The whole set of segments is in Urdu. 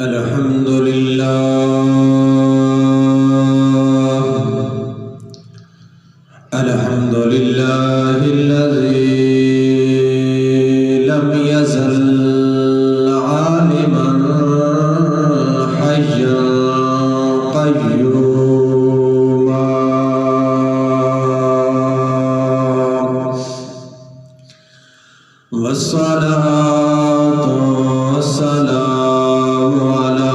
الحمد لله الذي لم يزل عالما حيا قيوما والصلاة والسلام على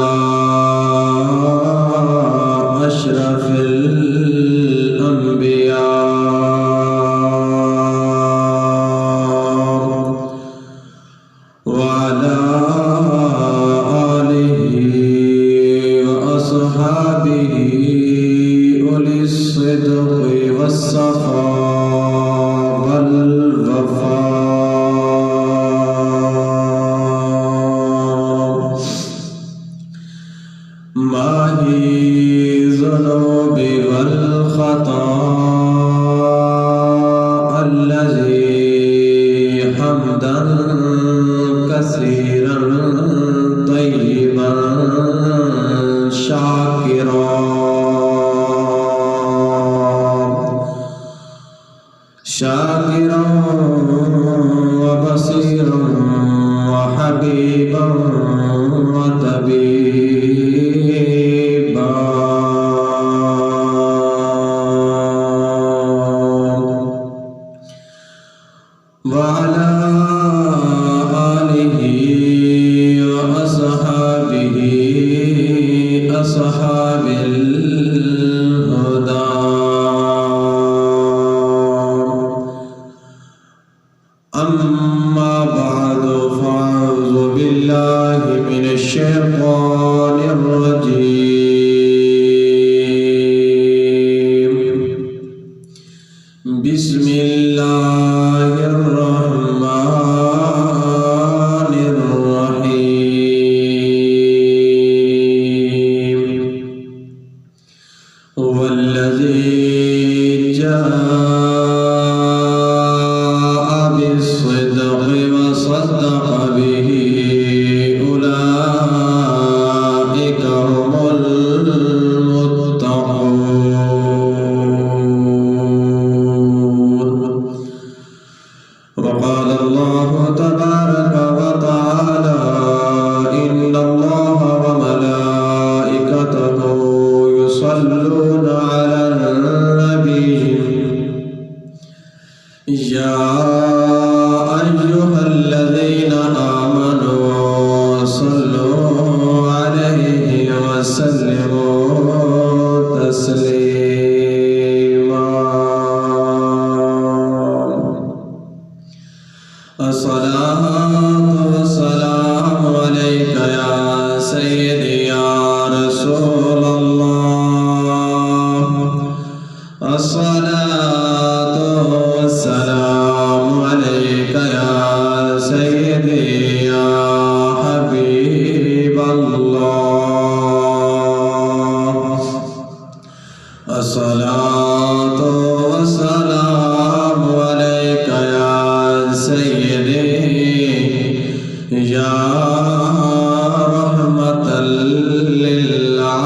أشرف الأنبياء وعلى آله وأصحابه أولي الصدق والصفاء والوفاء. ماهي الذنوب والخطايا الذي حمدا كثيرا طيبا شاكرا وبصيرا وحبيبا وطبيبا. وعلى آله وأصحابه أصحاب الهدى. أما بعد فأعوذ بالله من الشيطان الرجيم. بسم الله الرحمن الرحيم. هو الذي جاء بالصدق وصدق به أولئك هم المتقون. وقال الله تبارك وتعالى: إن الله وملائكته يصلون على النبي يا أيها الذين آمنوا صلوا عليه وسلموا تسليما. الصلاة والسلام عليك يا سيدي يا رسول الله. الصلاة والسلام عليك يا سيدي يا حبيب الله. الصلاة والسلام عليك يا سيدي يا رحمة للعالمين.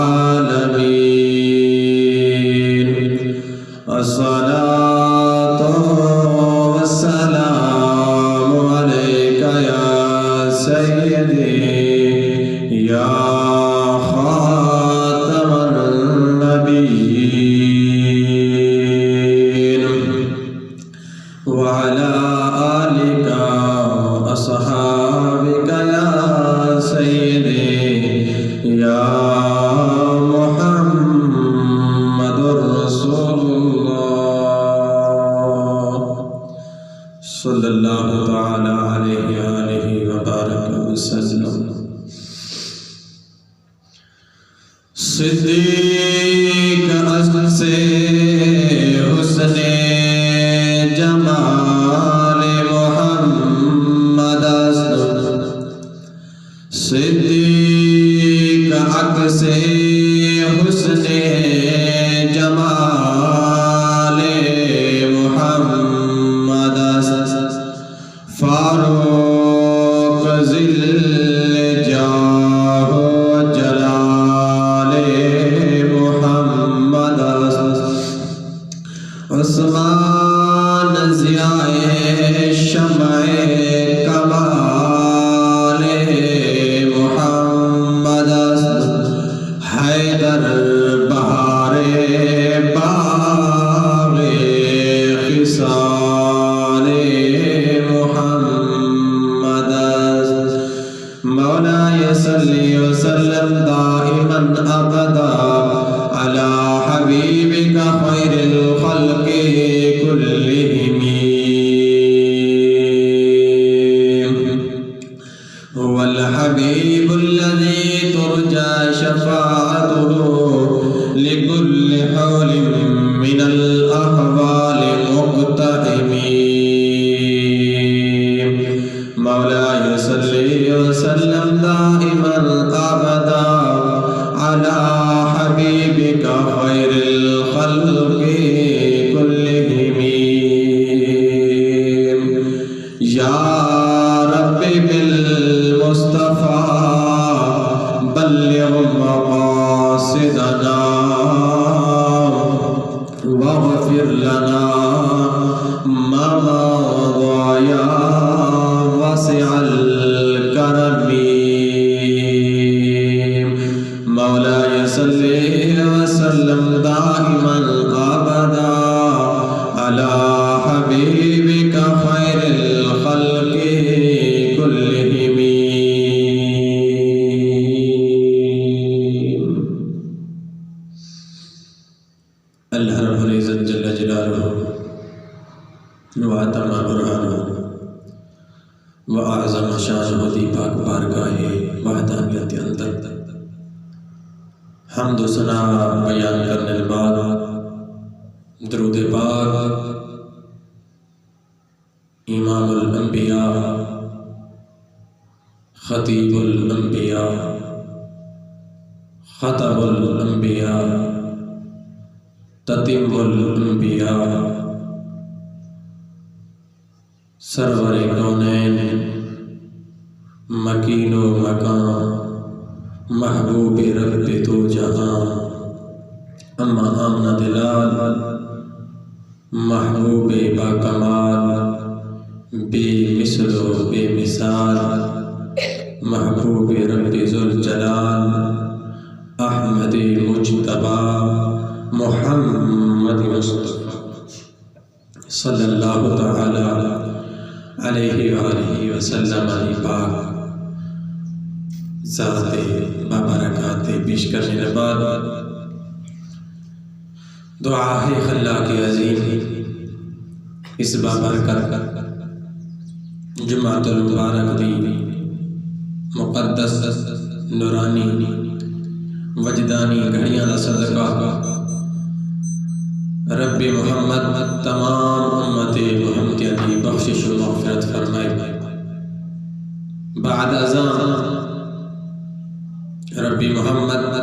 الصلاة والسلام عليك يا سيدي يا خاتم النبيين وعلى آلك وأصحابك يا سيدي يا محمد رسول الله صلى الله تعالى عليه وآله وبارك وسلم. صدیق سے حسن جمال محمد صدیق سے حسن جمال محمد فاروق ذل جاہ مولاي صل وسلم دائما أبدا على حبيبك خير الخلق كلهم هو الحبيب الذي ترجى شفاعته لكل حول من الأحوال مقتحم مولاي صل وسلم دائما أبدا على حبيبك خير الخلق كلهم يا رب بالمصطفى بلغ مقاصدنا واغفر لنا ما مضى يا واسع الكرم مولاي صل وسلم دائما أبدا على حبيبك خير الخلق كلهم اللہ رب العزت جل جلالہ واتم برہانہ وَأَعْظَمَ شَانُهُ دی پاک بارگاہ وحدانیت اندر حمد و ثنا بیان کرنے کے بعد درود پاک امام الانبیاء خطیب الانبیاء خطب الانبیاء تتم الانبیاء سرور کونین مکین و مکان محبوب رب تو جہاں اما آمنہ دلال محبوب با کمال بے مثل و بے مثال محبوب رب ذوالجلال احمد مجتبی محمد مصطفی صلی اللہ تعالی علیہ وآلہ وسلم پاک ذات بابرکات پیش کرنے کے بعد دعا ہے خلاق عظیم اس بابرکت جمعۃ المبارک دی مقدس نورانی وجدانی گھڑیاں دا صدقہ رب محمد تمام امت محمدیہ دی بخشش و مغفرت فرمائے بعد اذان رب محمد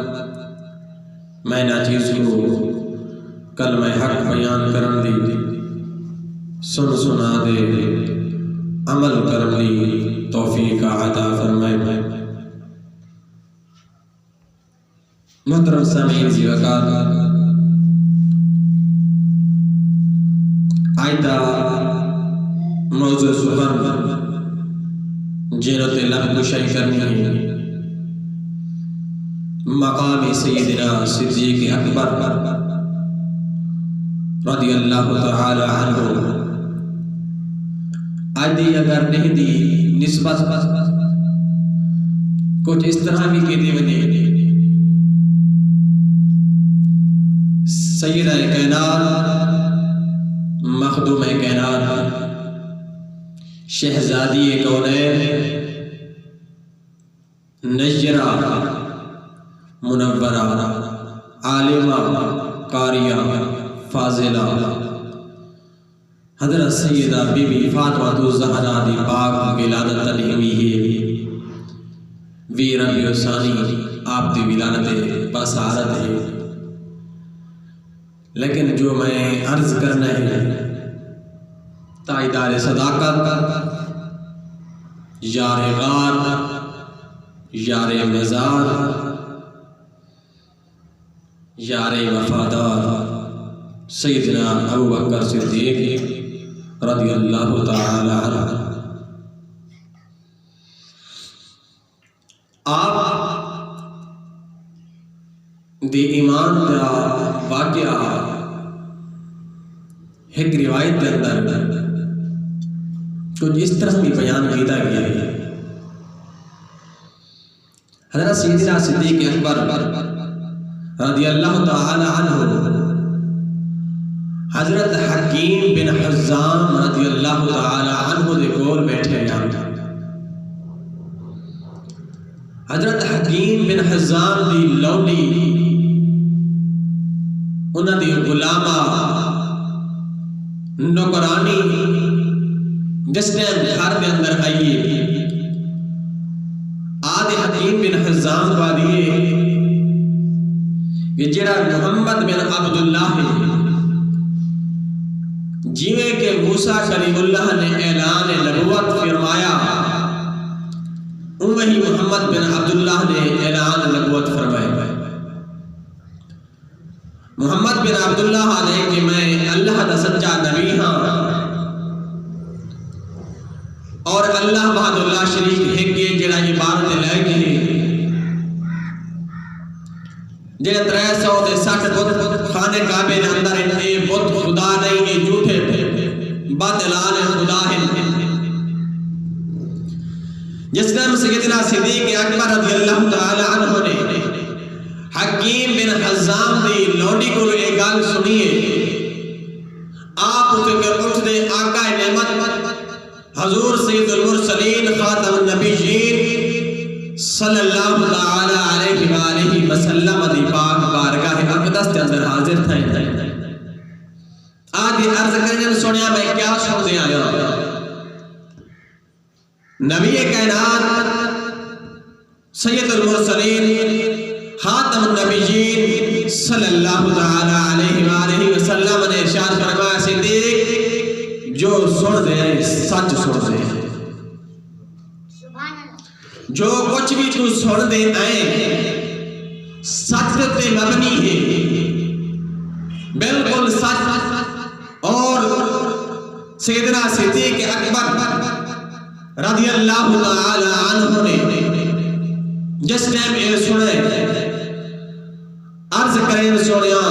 میں ناچیز کو کلمہ حق بیان کرن دی سن سنا دے عمل کرن دی توفیق عطا فرمائے محترم سامعین زی وقار آئیتا موضوع سخن جنت لب کشائی کرنی ہے مقام سیدنا صدیق اکبر رضی اللہ تعالی عنہ آدھی اگر نہیں دی نسبت کچھ اس طرح بھی کہتی بنے سیدہ کائنات مخدوم کائنات شہزادی کونین نجرہ منورہ عالمہ قاریہ فاضلہ حضرت سیدہ بی بی فاطمہ الزہرا دی پاک ولادت علیہ وی ربیع ثانی آپ دی ولادت بسارت ہے لیکن جو میں عرض کرنا ہے تائیدار صداقت یار غار یار مزار یار وفادار سیدنا ابو بکر صدیق رضی اللہ تعالی عنہ آپ دی ایمان دا واقعہ ایک روایت کے اندر کچھ اس طرح بھی بیان کیتا گیا ہے حضرت سیدنا صدیق اکبر رضی اللہ تعالی عنہ حضرت حکیم بن حزام رضی اللہ تعالی عنہ دے کول بیٹھے جان. حضرت حکیم بن حزام دی لولی انہاں دی غلامہ نوکرانی جس ٹائم گھر دے اندر آئیے آدھے حکیم بن حزام کو دیئے کہ جڑا محمد بن عبداللہ ہے جیوے کہ موسیٰ کلیم اللہ نے اعلان نبوت فرمایا وہی محمد بن عبداللہ نے اعلان نبوت فرمایا. محمد بن عبداللہ علیہ کہ میں اللہ دا سچا نبی ہاں اور اللہ وحد اللہ شریک ہے کہ جڑا یہ بات لے گئے جڑے 360 بت خانے کعبے دے اندر اے بت خدا نہیں اے جھوٹے بد اعلان خدا ہے. جس نام سیدنا صدیق اکبر رضی اللہ تعالی عنہ نے حکیم بن حزام دی لوڈی کو یہ گل سنیے آپ اٹھ کر اٹھ دے آقا نعمت حضور سید المرسلین خاتم النبیین صلی اللہ تعالی علیہ وآلہ وسلم دی پاک بارگاہ اقدس کے اندر حاضر تھے. آدھی عرض کرنے سنیا میں کیا سن دے آیا نبی کائنات سید المرسلین خاتم النبیین صلی اللہ تعالی علیہ وآلہ وسلم نے ارشاد فرمایا صدیق جو سن دے سچ سن دے جو کچھ بھی تو سن دے آئے سچ تے مبنی ہے بالکل سچ. اور سیدنا صدیق اکبر رضی اللہ تعالی عنہ نے جس ٹائم یہ سنے عرض کریں سنیا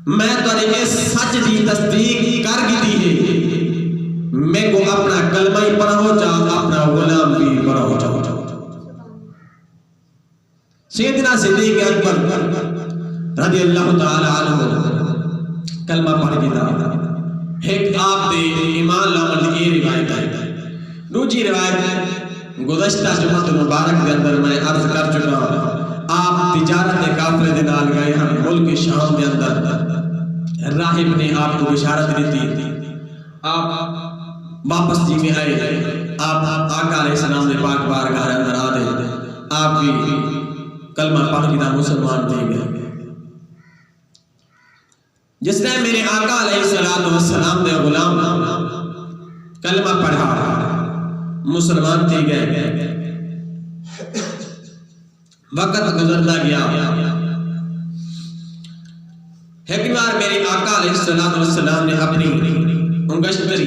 میں تو اس سچ دی تصدیق کر گئی ہے میں کو اپنا کلمہ ہی پڑھو جا اپنا غلام بھی پڑھو جا. سیدنا صدیق اکبر رضی اللہ تعالی عنہ کلمہ پڑھ گیا. ایک آپ دے ایمان لاؤن یہ روایت ہے. دوسری روایت گزشتہ جمعہ مبارک کے اندر میں عرض کر چکا ہوں آپ تجارت کافر دے نال گئے ہم ملک شام کے اندر راہب نے آپ کو بشارت دی تھی آپ واپس جی میں آئے آپ آقا علیہ السلام نے پاک بارگاہ کے اندر آ دے آپ بھی کلمہ پڑھ کے مسلمان دے گئے. جس نے میرے آقا علیہ السلام دے غلام کلمہ پڑھا مسلمان تھی گئے. وقت گزرتا گیا. ایک بار میرے آقا علیہ السلام نے اپنی انگشتری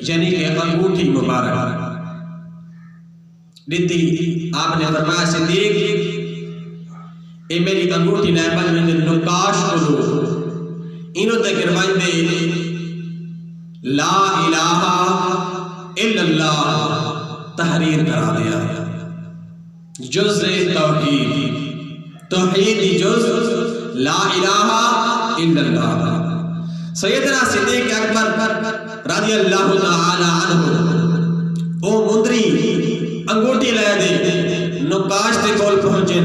یعنی کہ انگوٹھی مبارک دیتی. آپ نے فرمایا صدیق اے میری انگوٹھی نیبل میں نقاش کو لو انہوں تک روائن دے لا الہ الا اللہ تحریر کرا دیا. جز توحید جز لا الہ الا اللہ. سیدنا صدیق اکبر رضی اللہ تعالی عنہ او مندری انگوٹھی لے دے نقاش تے کول پہنچے.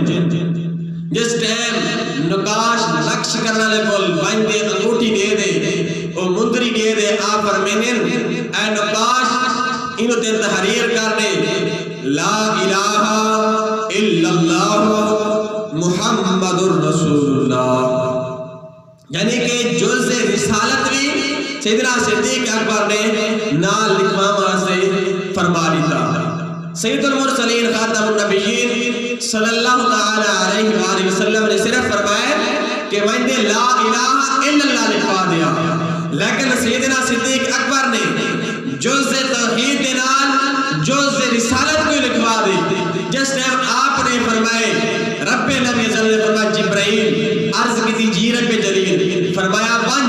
جس ٹائم نقاش نقش کرنا لے کول بائندے انگوٹھی دے دے او مندری دے دے آپ فرمینن اے نقاش انہوں تے تحریر کر دے لا الہ الا اللہ محمد الرسول اللہ. یعنی کہ جز رسالت بھی سیدنا صدیق اکبر نے نال لکھواما سے فرما دیتا. سید المرسلین خاتم النبیین صلی اللہ تعالی علیہ وآلہ وسلم نے صرف فرمایا کہ میں نے لا الہ الا اللہ لکھوا دیا. لیکن سیدنا صدیق اکبر نے جز توحید کے نال جز رسالت کو لکھوا دی. جس ٹائم آپ نے فرمائے رب لم یزل نے فرمایا جبرائیل عرض کی جی رب جلیل فرمایا بن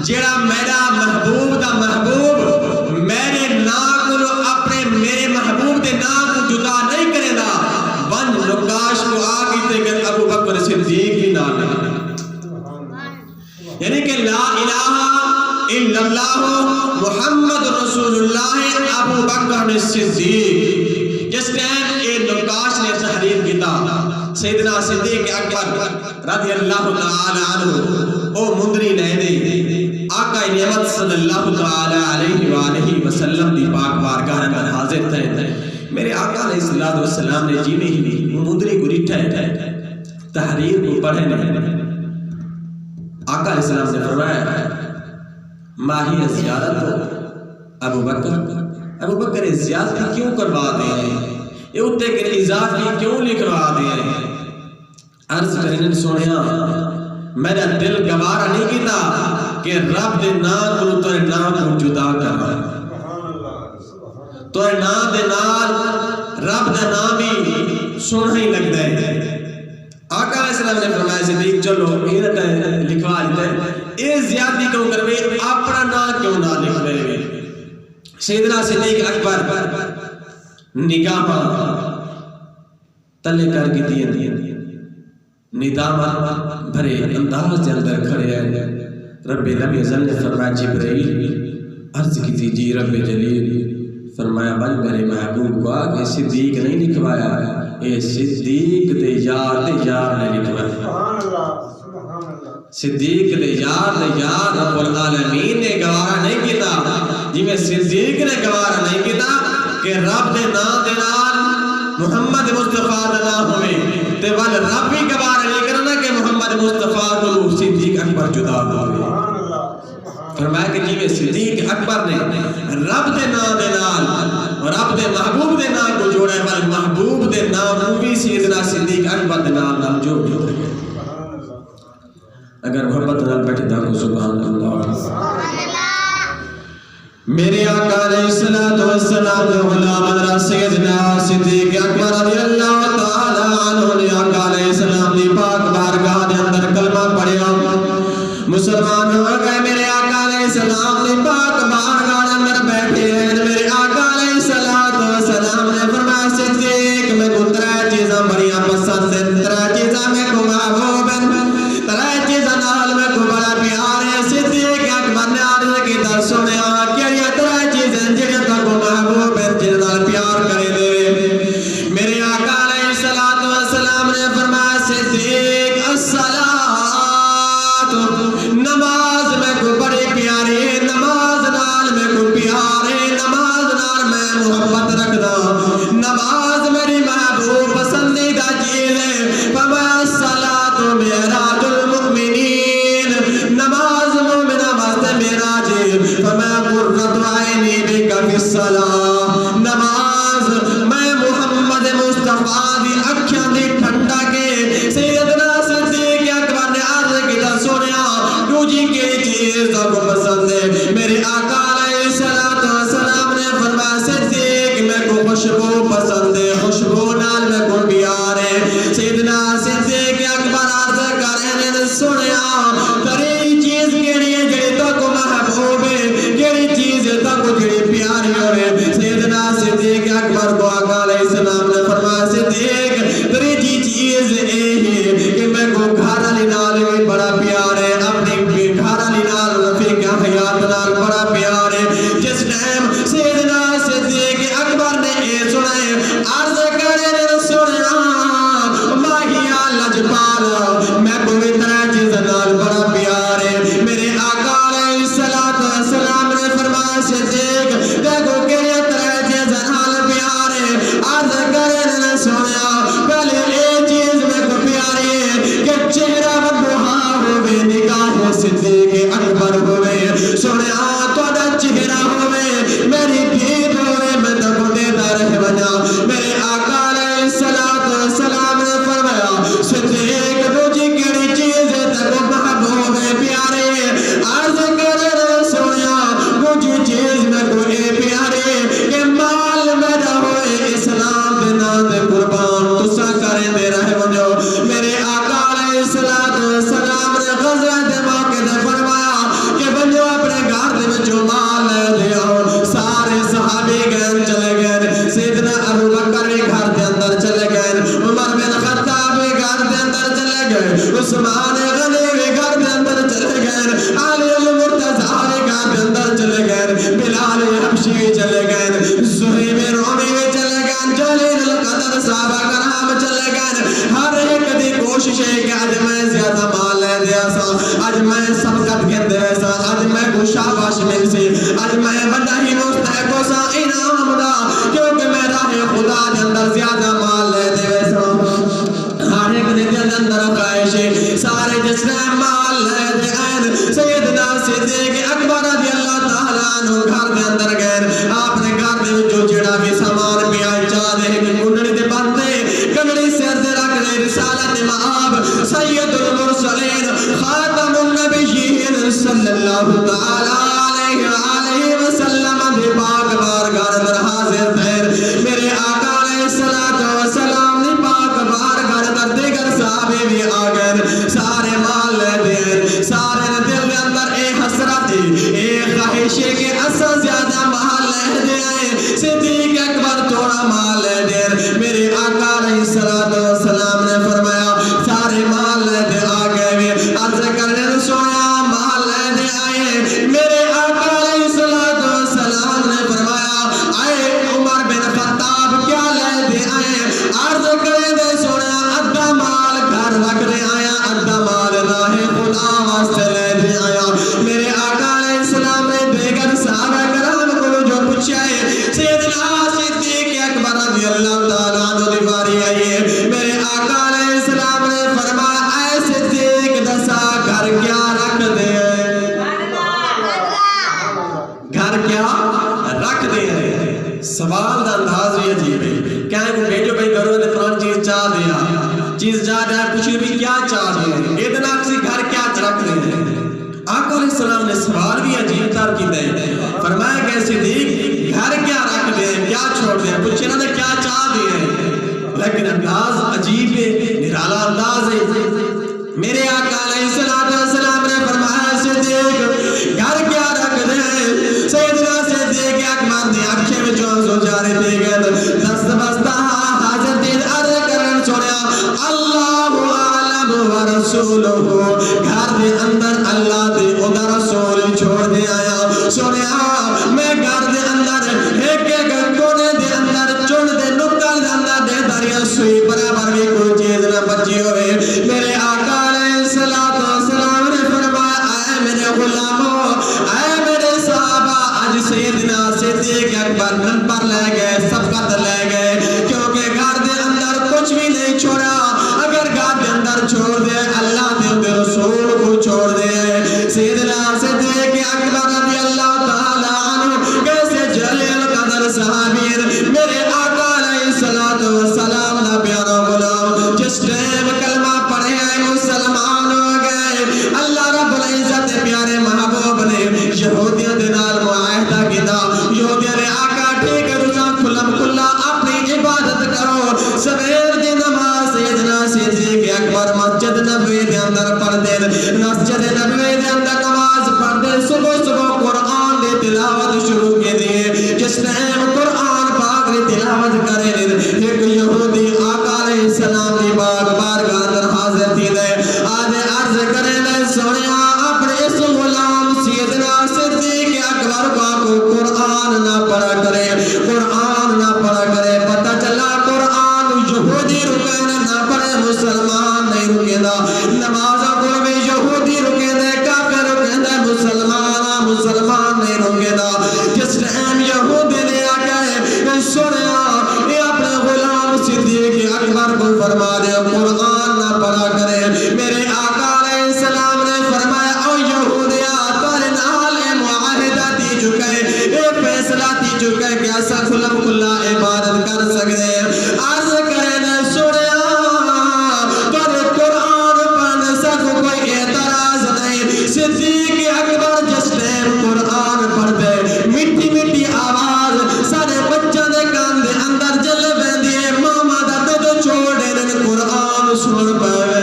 جڑا میرا محبوب دا محبوب میرے نام کو اپنے میرے محبوب دے نام کو جدا نہیں کرے دا یعنی کہ لا الہ الا اللہ محمد رسول اللہ ابو بکر صدیق جس ٹائم اے نقاش نے تحریر کیتا سیدنا صدیق اکبر رضی اللہ تعالی عنہ او مندری لے دے آقا نعمت صلی اللہ تعالی علیہ وآلہ وسلم دی پاک بارگاہ میں حاضر تھے میرے آقا علیہ السلام نے جی میں ہی مندری کو ریٹھا ہے تحریر کو پڑھے نہیں آقا علیہ السلام نے فرمایا ماہی زیارت ہو ابو بکر زیادتی کیوں کروا دے ہیں یہ اتے کہ اضافی کیوں لکھوا دے ہیں عرض کرنے سونیا میرا دل گوارا نہیں کیتا کہ رب دے نام کو تورے نام کو جدا کرنا تورے نام دے نام رب دے نام ہی سونا ہی لگ دے آقا علیہ السلام نے فرمایا صدیق چلو یہ لکھوا لیتے ہیں اے زیادتی کیوں کروے اپنا نام کیوں نہ لکھوے سیدنا صدیق اکبر نگاہ تلے کر کی دین ندامت بھرے انداز کے اندر کھڑے ہیں رب لم یزل نے فرمایا جبرائیل عرض کی تھی جی رب جلیل فرمایا بل میرے محبوب کو آگے صدیق نہیں لکھوایا اے صدیق دے یار نے لکھوایا صدیق دے یار رب العالمین نے گوارا نہیں کیتا جی میں صدیق نے گوارا نہیں کیتا کہ رب دے نام دے نال محمد مصطفیٰ دا نام ہوئے تے وال رب بھی گوارا نہیں کرنا کہ محمد مصطفیٰ کو صدیق اکبر جدا ہوئے فرمایا کہ جی میں صدیق اکبر نے رب دے نام دے نال اور رب دے محبوب دے نام کو جوڑا ہے وال محبوب دے نام کو بھی سیدنا صدیق اکبر دے نام جوڑ دیا اگر محبت نال بیٹھے دا کو سبحان اللہ میرے آقا علیہ السلام نے غلام سیدنا صدیق اکبر رضی اللہ تعالی عنہ نے آقا علیہ السلام دی پاک بارگاہ دے اندر کلمہ پڑھیا مسلمان ہو گئے میرے آقا علیہ السلام دی پاک بارگاہ دے اندر بیٹھے ہیں میرے آقا علیہ السلام نے فرمایا صدیق میں کو ترے چیزاں بڑیاں پسند ہیں ترے چیزاں میں کو محبوب ہیں ترے چیزاں نال میں کو بڑا پیار ہے صدیق اکبر نے عرض کی در سنے پیار کرے دے میرے آقا کام چلے گئے ہر ایک دی کوشش ہے کہ اج میں زیادہ مال لے دیا سا اج میں سبقت کے دے سا اج میں کو شاباش مل سی اج میں بڑا ہی مستحق سا انعام دا کیونکہ میں راہ خدا دے اندر زیادہ مال لے دے سا ہر ایک دے اندر خواہش ہے سارے جس نے مال لے دے این سیدنا صدیق اکبر رضی اللہ تعالیٰ عنہ گھر دے اندر گئے آپ نے گھر دے جو جڑا بھی سامان پیا چاہ دے کہ کنڈڑی دے بندے کنڈڑی سر دے رکھ دے رسالت مآب سید المرسلین خاتم النبیین صلی اللہ تعالیٰ علیہ وآلہ وسلم دے پاک بارگاہ اندر حاضر تھے میرے آقا علیہ السلام نے پاک بارگاہ اندر دیگر صحابے بھی آگئے سارے مال لے دے سارے دل دے اندر اے حسرت اے خواہش کہ اسا زیادہ مال لے دے صدیق اکبر تھوڑا مال لے دے میرے آقا علیہ السلام نے فرمایا سارے مال لے دے آگئے عرض کرنے سویا مال لے دے آئے میرے آقا علیہ السلام نے فرمایا آئے عمر بن خطاب کیا لے دے آئے عرض کرنے دے سویا ادھا مال گھر رکھ دے آیا ادھا مال راہ خدا واسطے لے دے آیا میرے آقا علیہ السلام نے دیگر صحابہ کرام کو جو پوچھا ہے سیدنا صدیق اکبر رضی اللہ تعالیٰ عنہ دی باری آئی ہے میرے آقا علیہ السلام نے فرمایا اے صدیق دسا گھر کیا رکھ دے گھر کیا رکھ دے سوال دا انداز بھی عجیب ہے کہیں کو بھیجو بھائی گھروں نے فلان چیز چاہ دیا چیز چاہ دیا پوچھو بھی کیا چاہ دیا اتنا کسی گھر کیا رکھ دے آقا علیہ السلام نے سوال بھی عجیب تر کی دے فرمایا کہ صدیق گھر کیا رکھ دے کیا چھوڑ دے پوچھے نہ کیا چاہ دے لیکن انداز عجیب ہے نرالا انداز ہے میرے آقا علیہ السلام نے فرمایا صدیق گھر کیا رکھ دے سیدنا صدیق اکبر نے آنکھیں میں جو آنسو جارے دے گئے دست بستہ حاضر دید عرض کرن سنیا اللہ عالم و رسولہ گھر دے اندر اللہ دے ادھر رسول چھوڑ دے آیا سنیا میں گھر دے اندر ایک کونے دے اندر چون دے نکل دے اندر دے دریا سوئی برابر بھی کوئی چیز نہ بچی ہوئے میرے آقا علیہ السلام نے فرمایا اے میرے غلاموں اے میرے صحابہ آج سیدنا صدیق اکبر نمبر لے گئے سبقت لے گئے کیونکہ گھر دے اندر کچھ بھی نہیں چھوڑا اگر گھر دے اندر چھوڑ دے اللہ دے رسول کو چھوڑ دے سیدنا صدیق اکبر رضی اللہ تعالیٰ عنہ کیسے جلیل قدر صحابیر میرے آقا علیہ السلام نہ پیارا غلام جس ٹائم کلمہ پڑھے آئے مسلمان ہو گئے اللہ رب العزت پیارے محبوب نے یہودیوں دے نال معاہدہ کیتا یہودیوں نے آقا ٹھیک روزہ کھلم کھلا اپنی عبادت کرو سویر دی نماز سیدنا صدیق اکبر مسجد نبوی دے اندر پڑھ دے مسجد نبوی دے اندر نماز پڑھ دے صبح قرآن دے تلاوت شروع کی دیئے جس ٹائم قرآن پاک دی تلاوت کرے ایک یہودی آقا علیہ السلام دی بارگاہ اندر حاضر تھی دے آج عرض کرے دے سویا اپنے اس غلام سیدنا صدیق اکبر کو قرآن نہ پڑھا کرے قرآن نہ پڑھا کرے پتہ چلا قرآن یہودی رکے نہ پڑھے مسلمان نہیں رکے دا نماز کو بھی یہودی رکے دے کافر رکے دے مسلمان نہیں رکے دا جس ٹائم یہودی نے آگئے سنیا یہ اپنے غلام صدیق اکبر کو فرما دے قرآن نہ پڑھا کرے میرے آقا علیہ السلام نے فرمایا او یہودیا تارے نال معاہدہ دی چکے اے فیصلہ دی چکے کہ ایسا کھلم کھلا عبادت کر سکتے عرض کرے نہ سنیا تارے قرآن پڑھنے سکو کوئی اعتراض نہیں صدیق اکبر جس ٹائم قرآن پڑھ دے مٹی مٹی آواز سارے بچوں دے کان دے اندر جل بندی ہے ماما دا تو چھوڑے قرآن سن پاوے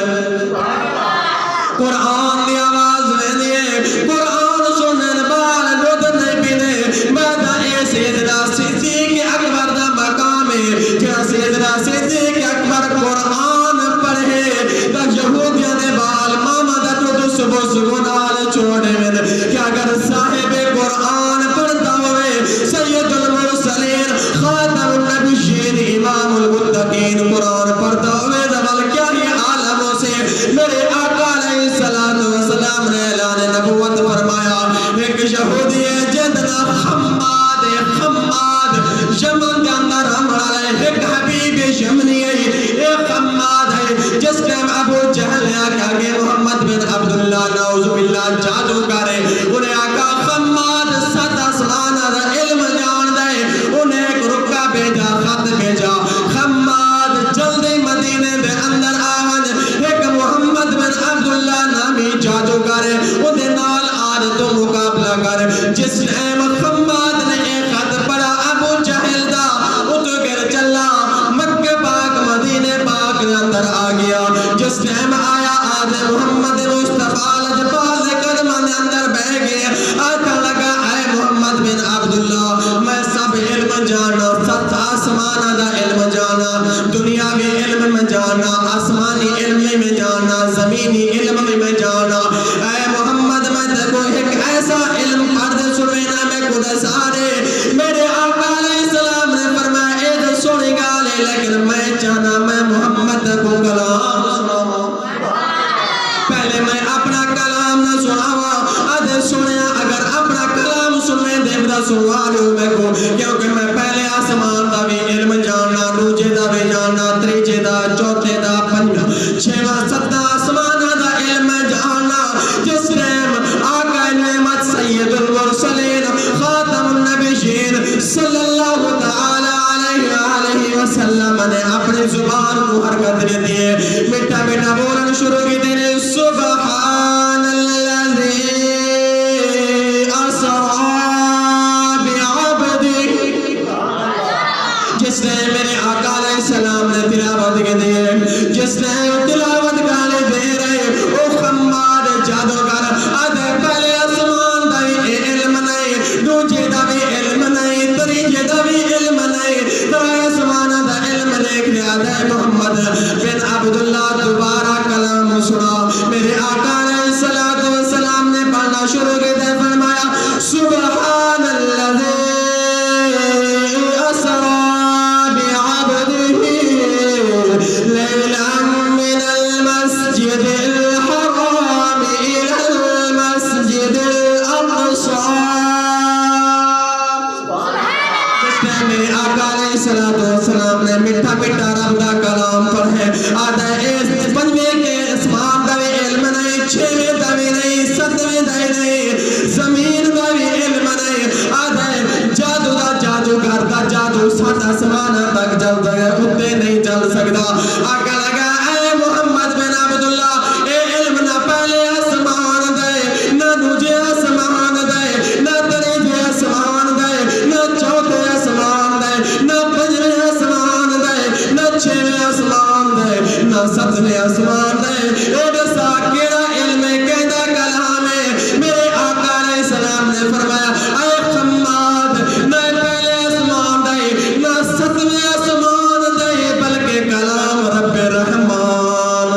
قرآن دی آواز بندی ہے قرآن سنن بال دودھ نہیں پینے بعد اے سیدنا صدیق اکبر دا مقام ہے کیا سیدنا صدیق اکبر قرآن پڑھے تا یہودیاں دے بال ماما دا تو صبح نال چھوڑے میں کیا اگر صاحب قرآن پڑھتا ہوئے سید المرسلین خاتم النبیین امام المتقین قرآن پڑھتا جس ٹائم ابو جہل نے آقا کہ محمد بن عبداللہ نعوذ باللہ جادو کرے انہیں آقا خماد ست آسمان دا علم جان دے انہیں ایک رکا بھیجا خط بھیجا خماد جلدی مدینے دے اندر آہن ایک محمد بن عبداللہ نامی جادو کرے انہیں نال آد تو مقابلہ کرے جس ٹائم خماد نے ایک خط پڑھا ابو جہل دا اتو گر چلا مکہ پاک مدینے پاک نے اندر آ گیا جس ٹائم آیا آد محمد مصطفیٰ لجپال قدمہ نے اندر بہ گئے آقا لگا اے محمد بن عبداللہ میں سب علم جانا ست آسمان دا علم جانا دنیاوی علم میں جانا آسمانی علم میں جانا زمینی علم میں جانا اے محمد میں دیکھو ایک ایسا علم پڑھ سنوینا میں خود سارے میرے آقا علیہ السلام نے فرمایا اے جو سنی گالے لیکن میں چاہنا میں محمد کو کلام سناوا پہلے میں اپنا کلام نہ سناوا آدھے سنیا اگر اپنا کلام سنویں دیودا سنوا لوں میں کو کیونکہ میں پہلے آسمان دا بھی علم جاننا دوجے دا بھی جاننا تریجے دا چوتھے دا پنجواں چھواں ستاں آسمان دا علم جاننا جس ٹائم آقا نعمت سید المرسلین خاتم النبیین صلی اللہ تعالی علیہ وآلہ وسلم نے اپنی زبان کو حرکت دے دیے میٹھا میٹھا بولن شروع کی دینے سبحان الذی اسرا بعبدہ جس نے میرے آقا علیہ السلام نے تلاوت کے دیے جس نے تلاوت گانے دے رہے او خماد جادوگر آدھے پہلے آسمان دا بھی علم نہیں دوجے دا بھی علم نہیں تریجے دا بھی علم نہیں ترائے آسمان دا علم لے کے آدھے محمد بن عبداللہ دوبارہ کلام سنا میرے آقا علیہ السلام نے پڑھنا شروع کے دے فرمایا سبحان الذی اسرا بعبدہ لیلا من المسجد الحرام الى المسجد الاقصى میرے آقا علیہ السلام نے مٹھا مٹھا رب دا کلام پڑھے آدھا اس پنجویں کے اسمان دا بھی علم نہیں چھویں دا بھی نہیں ستویں دا نہیں زمین دا بھی علم نہیں آدھا جادو دا جادو کرتا جادو سات آسمان تک جلتا ہے اتنے نہیں چل سکتا آقا لگا اے محمد بن عبداللہ اے علم نہ پہلے آسمان دے نہ دوجے آسمان دے نہ تریجے آسمان دے نہ چوتھے آسمان دے نہ پنجویں آسمان دے نہ چھویں آسمان دے نہ ستویں آسمان دے اے دسا کیڑا علم کہندا کلام ہے میرے آقا علیہ السلام نے فرمایا اے خماد نہ پہلے آسمان دے نہ ستویں آسمان دے بلکہ کلام رب رحمان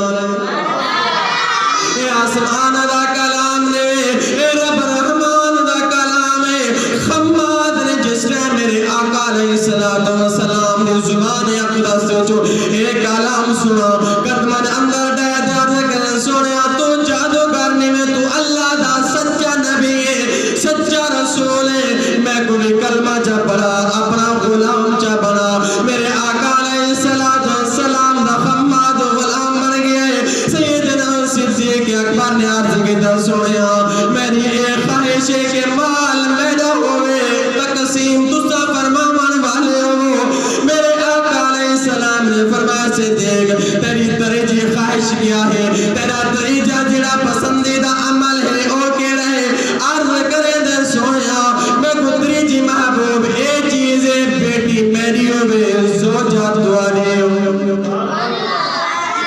اے آسمان دا کلام نے اے رب رحمان دا کلام ہے خماد نے جس نے میرے آقا علیہ السلام نے زبان اقدس جو اے کلام سنا قدمن اندر دے کرنے سنیا تو جادو کرنے میں تو اللہ دا سچا نبی ہے سچا رسول ہے میں کوئی کلمہ چا پڑھا اپنا غلام چا بنا میرے آقا علیہ السلام دا خماد غلام بن گیا ہے سیدنا صدیق اکبر نے عرض کی تا سنیا میری ایک خواہش ہے کہ مال میرا ہوئے تقسیم تسا فرمان والے ہو میرے آقا علیہ السلام نے فرمایا صدیق تیری ترجیح خواہش کیا ہے تیرا تریجہ جڑا پسندیدہ عمل ہے او کے رہے عرض کرے دے سویا میں کو تریجی محبوب اے چیزیں بیٹی میری ہوئے زوجہ دواری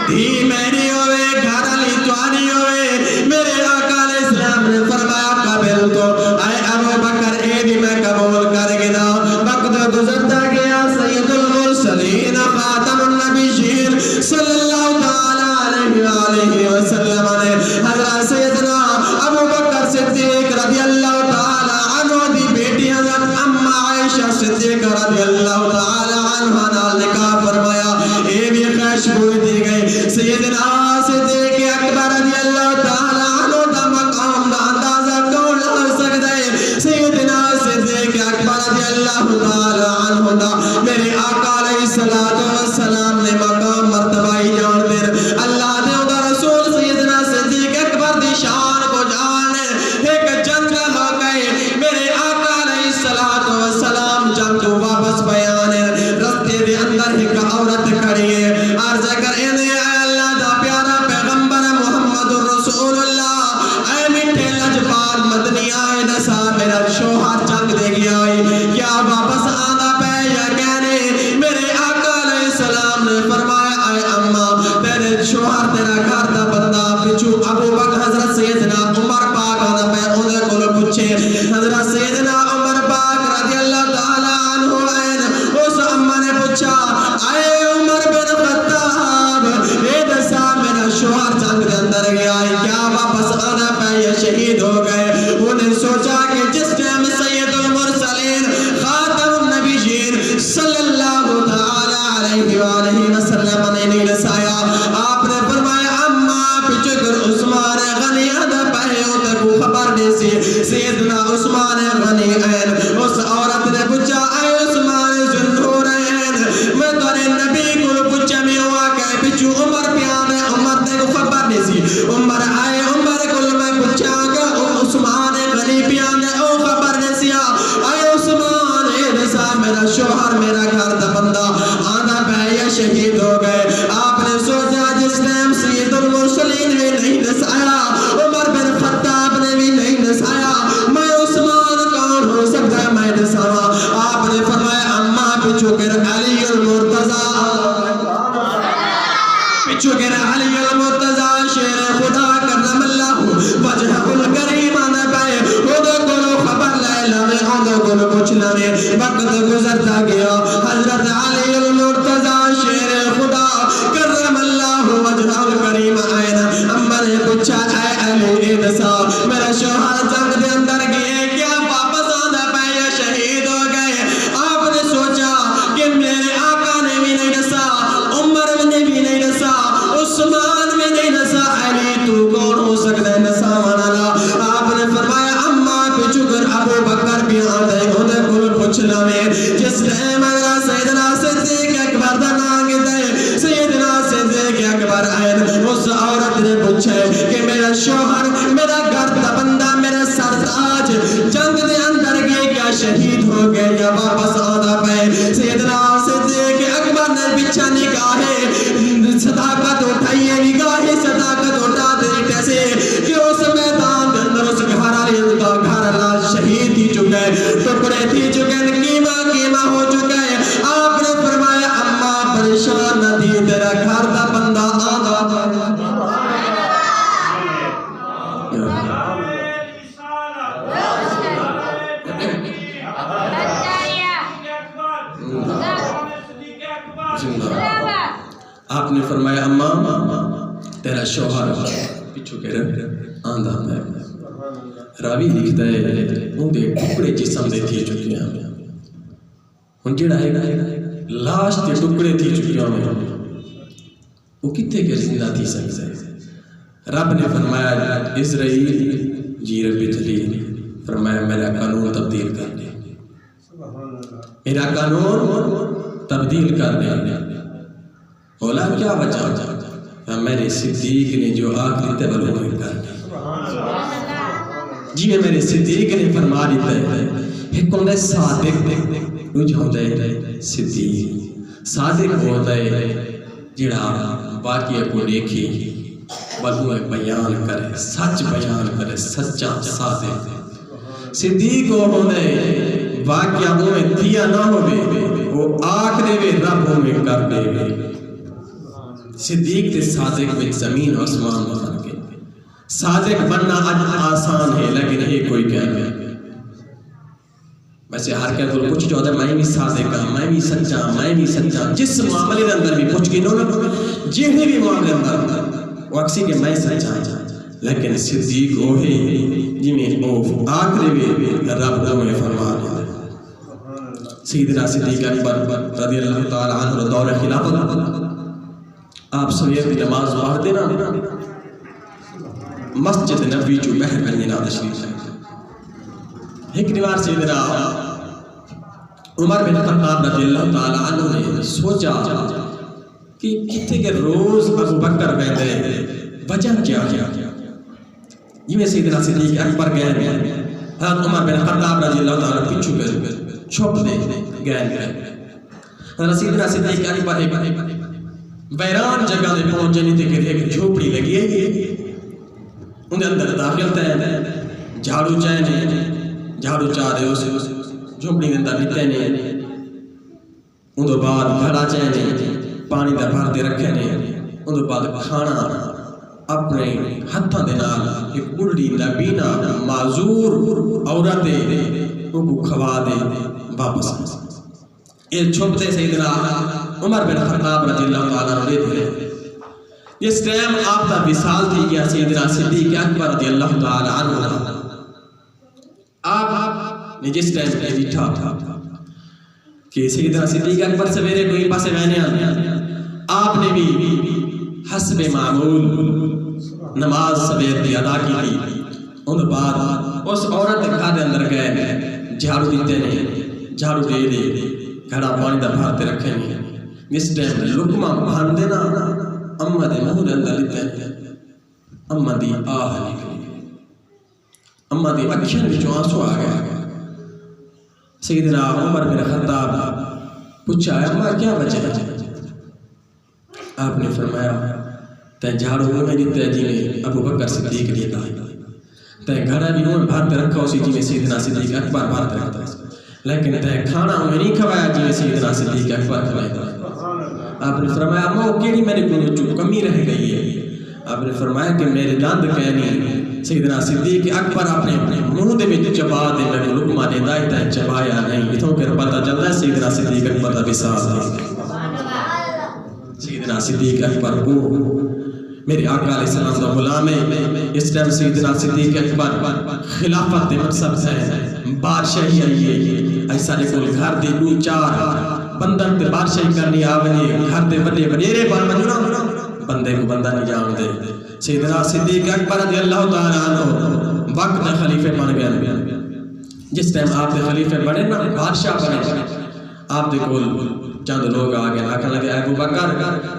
دھی میری ہوئے گھر علی تواری ہوئے میرے آقا علیہ السلام نے فرمایا قبل تو اے ابو بکر اے بھی میں قبول کر گنا وقت گزرتا گیا سید المرسلین خاتم النبیین صلی اللہ تعالی علیہ وآلہ وسلم نے حضرت سیدنا ابو بکر صدیق رضی اللہ تعالی عنہ دی بیٹی حضرت ام عائشہ صدیق رضی اللہ تعالی عنہ نال نکاح فرمایا اے بھی خوشبو دی گئی سیدنا صدیق اکبر رضی اللہ تعالی عنہ دا مقام دا اندازہ کون لگ سکتا ہے سیدنا صدیق اکبر رضی اللہ تعالی عنہ دا میرے آقا علیہ السلام نے مقام مرتبہ جان دے تیرا گھر دا بندہ پچھو ابو بکر حضرت سیدنا عمر پاک آنا پہ انہیں کو پوچھے حضرت سیدنا عمر پاک رضی اللہ تعالی عنہ اس اماں نے پوچھا اے عمر بن خطاب اے دسا میرا شوہر جنگ دے اندر گیا ہے کیا واپس آنا پہ یا شہید ہو گئے انہیں سوچا کہ جس ٹائم سید المرسلین خاتم النبیین صلی اللہ تعالی علیہ وآلہ وسلم نے نہیں رسایا آپ نے فرمایا اماں پچھو کر عثمان غنی آدھا پہے ہوتے کو خبر دے سی سیدنا عثمان غنی این اس عورت نے پوچھا اے عثمان ذوالنورین میں تورے نبی کو پوچھا میں ہوا کہ پچھو عمر پیان ہے عمر نے کو خبر دے سی عمر آئے عمر کو میں پوچھا کہ عثمان غنی پیان ہے او خبر دے سی اے عثمان اے دسا میرا شوہر میرا گھر دا بندہ آدھا پہ یا شہید ہو گئے آپ نے سوچا جس ٹائم سید المرسلین نے نہیں دسایا عمر بن خطاب نے بھی نہیں دسایا میں عثمان کون ہو سکتا ہے میں دساوا آپ نے فرمایا اماں پچھو کر علی المرتضی پچھو کر علی المرتضی شیر خدا کرم اللہ وجہ الکریم آنا پائے خودوں کو خبر لے لانے خودوں کو پوچھ لانے وقت گزرتا گیا حضرت علی المرتضی شیر خدا کرم اللہ وجہ الکریم آئینا اماں نے پوچھا اے علی دسا میرا شوہر جنگ دے اندر گئے کیا واپس آنا پہ یا شہید ہو گئے آپ نے سوچا کہ میرے آقا نے بھی نہیں دسا عمر نے بھی نہیں دسا عثمان میں نہیں دسا علی تو کون ہو سکتا ہے نسا منالا آپ نے فرمایا اماں پچھو کر ابو بکر بھی آدھے انہیں کل پوچھنا میں جس ٹائم میرا سیدنا صدیق اکبر دا نانگ دے سیدنا صدیق اکبر آئین اس عورت نے پوچھے کہ میرا شوہر میرا گھر دا بندہ میرا سرتاج جنگ دے اندر گئے کیا شہید ہو گئے یا واپس آدھا پہ سیدنا صدیق اکبر نے بچھا نگاہے صداقت اٹھائیے نگاہے صداقت اٹھا دے کیسے کہ اس میدان دے اندر اس گھر اللہ شہید ہی چکے ٹکڑے تھی چکے کیما ہو چکے آپ نے فرمایا اماں پریشان نہ دی تیرا گھر دا بندہ آدھا آپ نے فرمایا اماں تیرا شوہر پچھو کے آندھا ہے راوی لکھتا ہے ان دے ٹکڑے جسم دے تھی چکیاں ان جڑا ہے لاش دے ٹکڑے تھی چکیاں وہ کتے کے زندہ تھی سکتا ہے رب نے فرمایا اسرائیل جی رب جلیل فرمایا میرا قانون تبدیل کر دے میرا قانون تبدیل کر دے بولا کیا وجہ میرے صدیق نے جو آخری تبلغ کر دی جی میرے صدیق نے فرما دیتا ہے ایک ہوتا ہے صادق کچھ ہوتا ہے صدیق صادق ہوتا ہے جڑا واقعہ کو دیکھی بلکہ بیان کرے سچ بیان کرے سچا صادق صدیق ہوتا ہے واقعہ میں دیا نہ ہوئے وہ آخری میں رب میں کر دے گئے صدیق تے صادق میں زمین آسمان فرق ہے صادق بننا آسان ہے لیکن یہ کوئی کہنا ہے ویسے ہر کہہ تو کچھ جو ہوتا ہے میں بھی صادق ہوں میں بھی سچا میں بھی سچا جس معاملے کے اندر بھی کچھ کی نونا جہنے بھی معاملے اندر وہ اکسی کہ میں سچا لیکن صدیق وہ ہے جنہیں وہ آخری میں رب میں فرما دیا سیدنا صدیق اکبر رضی اللہ تعالی عنہ دور خلافت آپ سویت کی نماز پڑھتے نا مسجد نبی جو بہر بنینا تشریف ہے ایک روایت سیدنا عمر بن خطاب رضی اللہ تعالی عنہ نے سوچا کہ کتے کے روز ابو بکر بیٹھے وجہ کیا یہ میں سیدنا صدیق اکبر گئے حضرت عمر بن خطاب رضی اللہ تعالی پیچھو گئے چھپ دے گئے حضرت سیدنا صدیق اکبر ایک ویران جگہ دے پہنچنے تھے کہ ایک جھوپڑی لگی ہے ان اندر داخل تھے جھاڑو چاہنے جھاڑو چاہ رہے اسے جھوپڑی کے اندر لیتے نے ان دو بعد گھڑا چاہنے پانی دا بھر دے رکھے نے ان دو بعد کھانا اپنے ہاتھوں دے نال ایک بڑھڑی نابینا معذور عورت کو کھوا دے واپس یہ چھپتے سیدنا عمر بن خطاب رضی اللہ تعالیٰ عنہ تھے. جس ٹائم آپ کا وصال تھی گیا سیدنا صدیق اکبر رضی اللہ تعالیٰ عنہ آپ نے جس ٹائم پہ بیٹھا تھا کہ سیدنا صدیق اکبر سویرے کوئی پاسے بہنے آنے آپ نے بھی حسب معمول نماز سویر دی ادا کی تھی. ان بعد اس عورت گھر دے اندر گئے جھاڑو دیتے نے جھاڑو دے دے گھڑا پانی دا بھارتے رکھے نے جس ٹائم لقمہ بھان دینا اماں دے منہ دے اندر لیتے ہیں اماں دی آہ نکلی اماں دی اکھیاں وچوں آنسو آ گئے. سیدنا عمر بن خطاب پوچھا اماں کیا وجہ ہے؟ آپ نے فرمایا تے جھاڑو میں دیتے جی میں ابو بکر صدیق دیتا تے گھڑا بھی میں بھارتے رکھا اسی جی میں سیدنا صدیق اکبر بھارتے رکھتا لیکن تے کھانا میں نہیں کھوایا جی میں سیدنا صدیق اکبر کھوایا. آپ نے فرمایا اماں کیڑی میرے کو جو کمی رہ گئی ہے؟ آپ نے فرمایا کہ میرے دند کہنی سیدنا صدیق اکبر اپنے منہ دے وچ چبا دے میں لقمہ دے دائتا ہے چبایا نہیں اتھوں کر پتہ چلتا ہے سیدنا صدیق اکبر دا وصال ہے. سیدنا صدیق اکبر کو میرے آقا علیہ السلام دا غلام ہے. اس ٹائم سیدنا صدیق اکبر خلافت دے منصب سے بادشاہی آئیے ایسا لکھول گھر دے دو چار بندن تے بادشاہی کرنی آونے گھر دے بڑے وڈیرے بار مجھونا بندے کو بندہ نہیں جان دے. سیدنا صدیق اکبر رضی اللہ تعالیٰ عنہ وقت دے خلیفے بن گئے. جس ٹائم آپ دے خلیفے بنے نا بادشاہ بنے آپ دے کول چند لوگ آگے آکھا لگے ابو بکر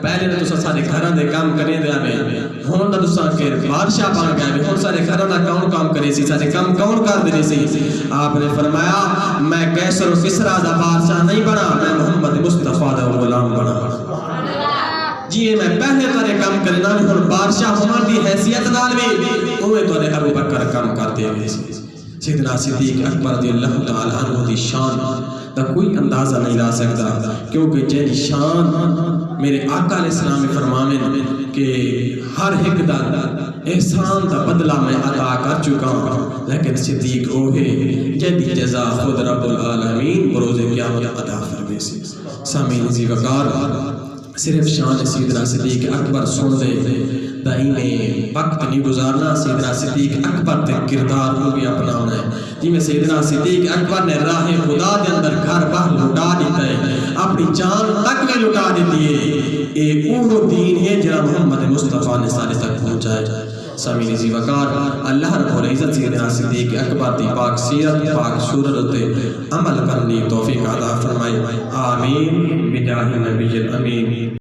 پہلے تو سارے گھراں دے کام کرے دے آویں ہن تے تساں کہ بادشاہ بن گئے ہن سارے گھراں دا کون کام کرے سی سارے کام کون کر دے سی. آپ نے فرمایا میں قیصر و کسریٰ دا بادشاہ نہیں بنا میں محمد مصطفیٰ دا غلام بنا. جی میں پہلے تارے کام کرنا ہن بادشاہ ہونے دی حیثیت نال بھی اوے تارے ابو بکر کام کرتے ہوئے سی. سیدنا صدیق اکبر رضی اللہ تعالیٰ عنہ دی شان دا کوئی اندازہ نہیں لا سکتا کیونکہ جیڑی شان میرے آقا علیہ السلام فرماویں کہ ہر ایک دا احسان دا بدلہ میں عطا کر چکا ہوں لیکن صدیق اوہے جیدی جزا خود رب العالمین بروز قیامت عطا فرمے سی. سامعین عزیز وقار صرف شان سیدنا صدیق اکبر سن دے دائیں وقت نہیں گزارنا. سیدنا صدیق اکبر تے کردار کو بھی اپنانا ہے جی میں سیدنا صدیق اکبر نے راہ خدا دے اندر گھر باہر لٹا دیتا ہے اپنی جان تک بھی لٹا دیتی ہے. ایک وہ دین ہے جنہاں محمد مصطفیٰ نے سارے تک پہنچائے. سامعین عزیز وقار اللہ رب العزت سیدنا صدیق اکبر دی پاک سیرت پاک صورت تے عمل کرنی توفیق عطا فرمائے. آمین بجاہ نبی الامین.